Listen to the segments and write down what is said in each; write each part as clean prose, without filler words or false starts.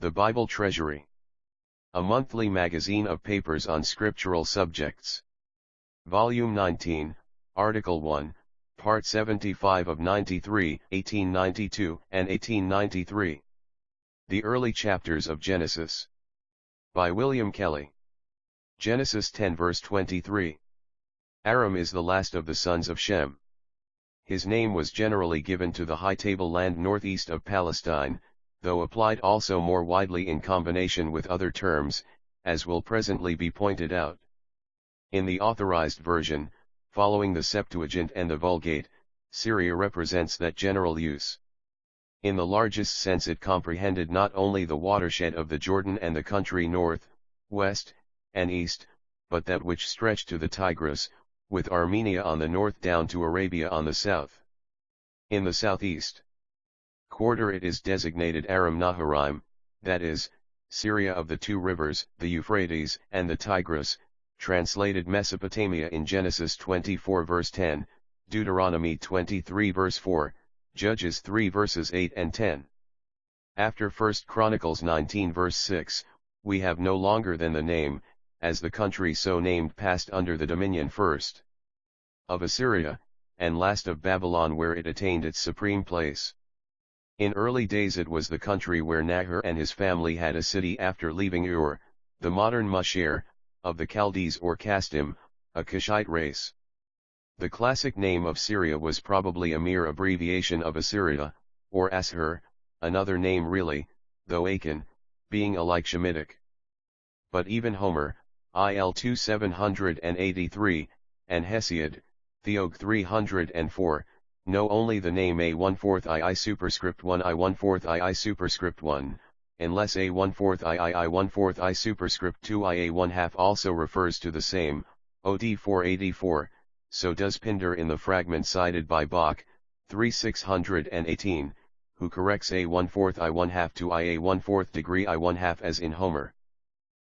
The Bible Treasury. A monthly magazine of papers on scriptural subjects. Volume 19, Article 1, Part 75 of 93, 1892 and 1893. The Early Chapters of Genesis. By William Kelly. Genesis 10 verse 23. Aram is the last of the sons of Shem. His name was generally given to the high tableland northeast of Palestine, though applied also more widely in combination with other terms, as will presently be pointed out. In the authorized version, following the Septuagint and the Vulgate, Syria represents that general use. In the largest sense it comprehended not only the watershed of the Jordan and the country north, west, and east, but that which stretched to the Tigris, with Armenia on the north down to Arabia on the south. In the southeast quarter it is designated Aram Naharaim, that is, Syria of the two rivers, the Euphrates and the Tigris, translated Mesopotamia in Genesis 24 verse 10, Deuteronomy 23 verse 4, Judges 3 verses 8 and 10. After 1 Chronicles 19 verse 6, we have no longer than the name, as the country so named passed under the dominion first of Assyria, and last of Babylon, where it attained its supreme place. In early days it was the country where Nahor and his family had a city after leaving Ur, the modern Musher, of the Chaldees or Kasdim, a Cushite race. The classic name of Syria was probably a mere abbreviation of Assyria, or Ashur, another name really, though Achan, being alike Shemitic. But even Homer, IL 2783, and Hesiod, Theog 304, know only the name A1/4 II superscript 1 I1/4 II superscript 1, unless A1/4 I1/4 I superscript 2 IA1/2 also refers to the same, OD 484, so does Pindar in the fragment cited by Bach, 3618, who corrects A1/4 I1/2 to IA1/4 degree I1/2 as in Homer.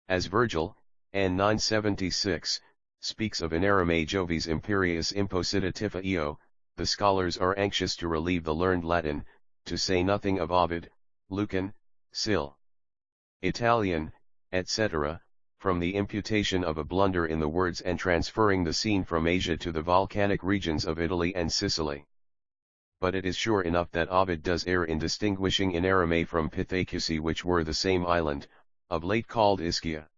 As Virgil, N 976, speaks of in Arame Jovis imperius impositativa eo, the scholars are anxious to relieve the learned Latin, to say nothing of Ovid, Lucan, Sil. Italian, etc., from the imputation of a blunder in the words and transferring the scene from Asia to the volcanic regions of Italy and Sicily. But it is sure enough that Ovid does err in distinguishing in Arame from Pithecusae, which were the same island, of late called Ischia.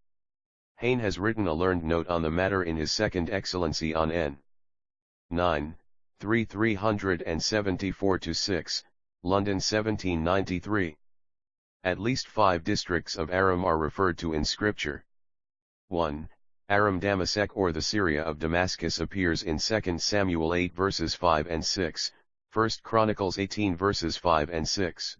Hayne has written a learned note on the matter in his Second Excellency on N. 9, 374-6, London 1793. At least 5 districts of Aram are referred to in Scripture. 1. Aram Damasek or the Syria of Damascus appears in 2 Samuel 8 verses 5 and 6, 1 Chronicles 18 verses 5 and 6.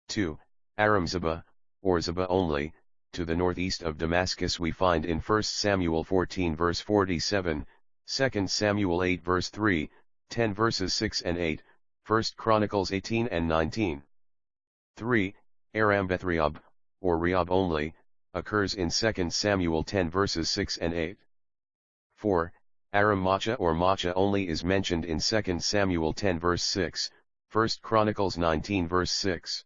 2. Aram Zebah, or Zebah only, to the northeast of Damascus we find in 1 Samuel 14 verse 47, 2 Samuel 8 verse 3, 10 verses 6 and 8, 1 Chronicles 18 and 19. 3. Aram Bethrehob, or Rehob only, occurs in 2 Samuel 10 verses 6 and 8. 4. Aram Macha or Macha only is mentioned in 2 Samuel 10 verse 6, 1 Chronicles 19 verse 6.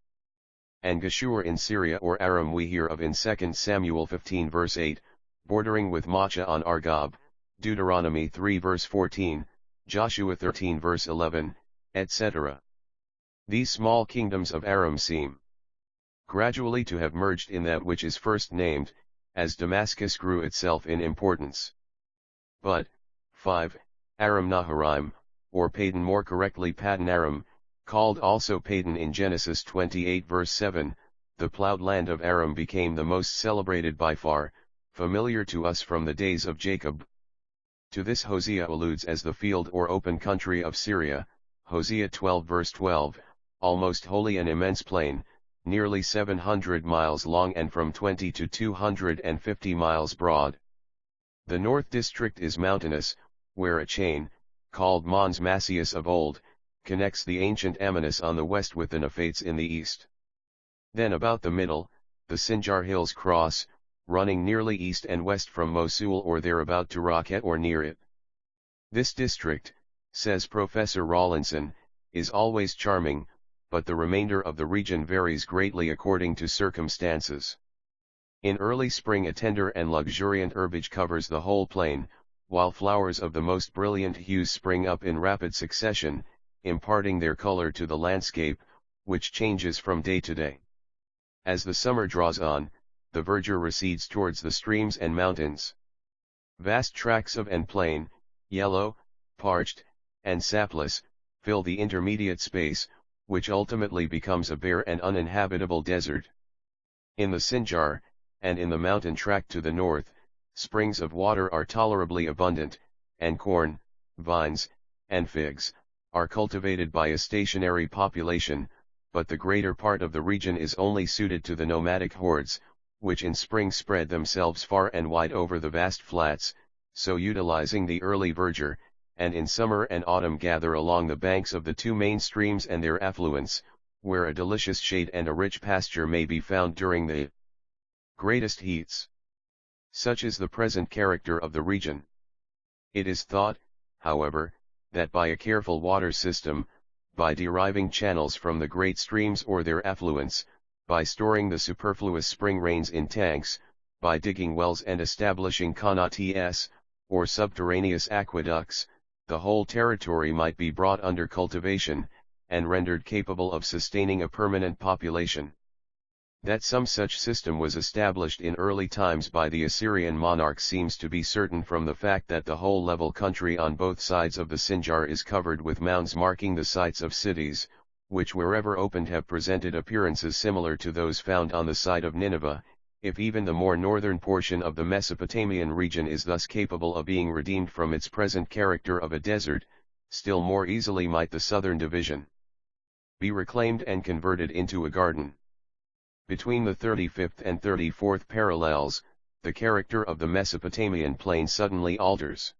And Geshur in Syria or Aram we hear of in 2 Samuel 15 verse 8, bordering with Macha on Argob, Deuteronomy 3 verse 14, Joshua 13 verse 11, etc. These small kingdoms of Aram seem gradually to have merged in that which is first named, as Damascus grew itself in importance. But, 5. Aram Naharaim, or Padan, more correctly Paddan Aram, called also Padan in Genesis 28 verse 7, the plowed land of Aram became the most celebrated by far, familiar to us from the days of Jacob. To this Hosea alludes as the field or open country of Syria, Hosea 12 verse 12, almost wholly an immense plain, nearly 700 miles long and from 20 to 250 miles broad. The north district is mountainous, where a chain, called Mons Massius of old, connects the ancient Amanus on the west with the Nephates in the east. Then about the middle, the Sinjar Hills cross, running nearly east and west from Mosul or thereabout to Raqqa or near it. This district, says Professor Rawlinson, is always charming, but the remainder of the region varies greatly according to circumstances. In early spring a tender and luxuriant herbage covers the whole plain, while flowers of the most brilliant hues spring up in rapid succession, imparting their color to the landscape, which changes from day to day. As the summer draws on, the verdure recedes towards the streams and mountains. Vast tracts of plain, yellow, parched, and sapless, fill the intermediate space, which ultimately becomes a bare and uninhabitable desert. In the Sinjar, and in the mountain tract to the north, springs of water are tolerably abundant, and corn, vines, and figs, are cultivated by a stationary population, but the greater part of the region is only suited to the nomadic hordes, which in spring spread themselves far and wide over the vast flats, so utilizing the early verdure, and in summer and autumn gather along the banks of the two main streams and their affluents, where a delicious shade and a rich pasture may be found during the greatest heats. Such is the present character of the region. It is thought, however, that by a careful water system, by deriving channels from the great streams or their affluents, by storing the superfluous spring rains in tanks, by digging wells and establishing canaux, or subterraneous aqueducts, the whole territory might be brought under cultivation, and rendered capable of sustaining a permanent population. That some such system was established in early times by the Assyrian monarchs seems to be certain from the fact that the whole level country on both sides of the Sinjar is covered with mounds marking the sites of cities, which wherever opened have presented appearances similar to those found on the site of Nineveh. If even the more northern portion of the Mesopotamian region is thus capable of being redeemed from its present character of a desert, still more easily might the southern division be reclaimed and converted into a garden. Between the 35th and 34th parallels, the character of the Mesopotamian plain suddenly alters.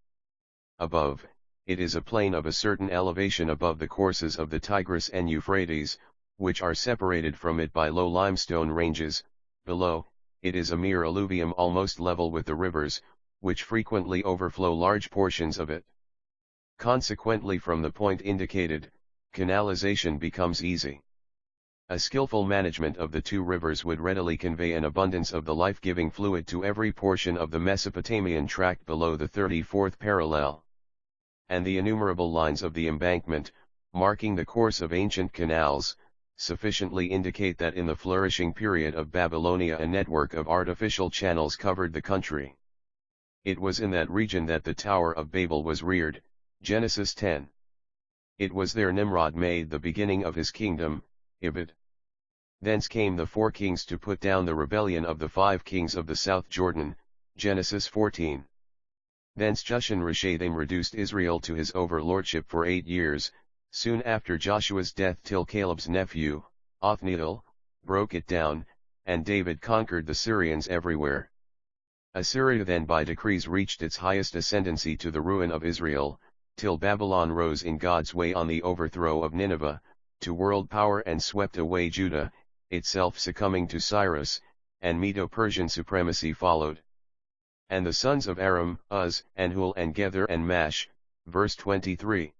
Above, it is a plain of a certain elevation above the courses of the Tigris and Euphrates, which are separated from it by low limestone ranges. Below, it is a mere alluvium almost level with the rivers, which frequently overflow large portions of it. Consequently, from the point indicated, canalization becomes easy. A skillful management of the two rivers would readily convey an abundance of the life-giving fluid to every portion of the Mesopotamian tract below the 34th parallel. And the innumerable lines of the embankment, marking the course of ancient canals, sufficiently indicate that in the flourishing period of Babylonia a network of artificial channels covered the country. It was in that region that the Tower of Babel was reared, Genesis 10. It was there Nimrod made the beginning of his kingdom, Ibid. Thence came the 4 kings to put down the rebellion of the 5 kings of the South Jordan, Genesis 14. Thence Jushan-Rishathaim reduced Israel to his overlordship for 8 years, soon after Joshua's death till Caleb's nephew, Othniel, broke it down, and David conquered the Syrians everywhere. Assyria then by decrees reached its highest ascendancy to the ruin of Israel, till Babylon rose in God's way on the overthrow of Nineveh, to world power and swept away Judah, itself succumbing to Cyrus, and Medo-Persian supremacy followed. And the sons of Aram, Uz, and Hul and Gether and Mash, verse 23.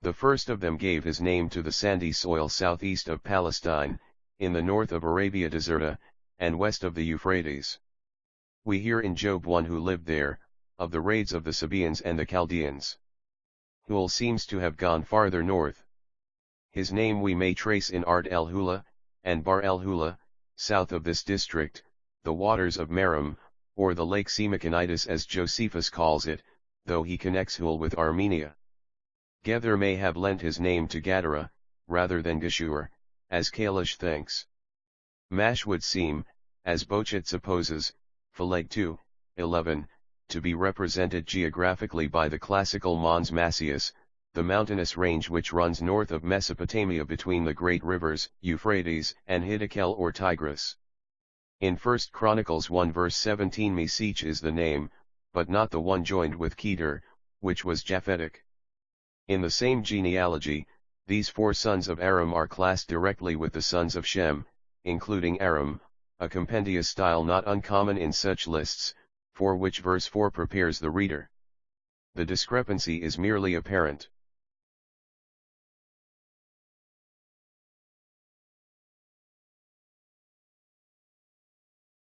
The first of them gave his name to the sandy soil southeast of Palestine, in the north of Arabia Deserta, and west of the Euphrates. We hear in Job one who lived there, of the raids of the Sabaeans and the Chaldeans. Hul seems to have gone farther north. His name we may trace in Ard el-Hula, and Bar el-Hula, south of this district, the waters of Merom, or the lake Semachonitis as Josephus calls it, though he connects Hul with Armenia. Gether may have lent his name to Gadara, rather than Geshur, as Kalish thinks. Mash would seem, as Bochet supposes, Phaleg 2, 11, to be represented geographically by the classical Mons Massius, the mountainous range which runs north of Mesopotamia between the great rivers, Euphrates and Hiddekel or Tigris. In 1 Chronicles 1 verse 17 Mesech is the name, but not the one joined with Kedar, which was Japhetic. In the same genealogy, these 4 sons of Aram are classed directly with the sons of Shem, including Aram, a compendious style not uncommon in such lists, for which verse 4 prepares the reader. The discrepancy is merely apparent.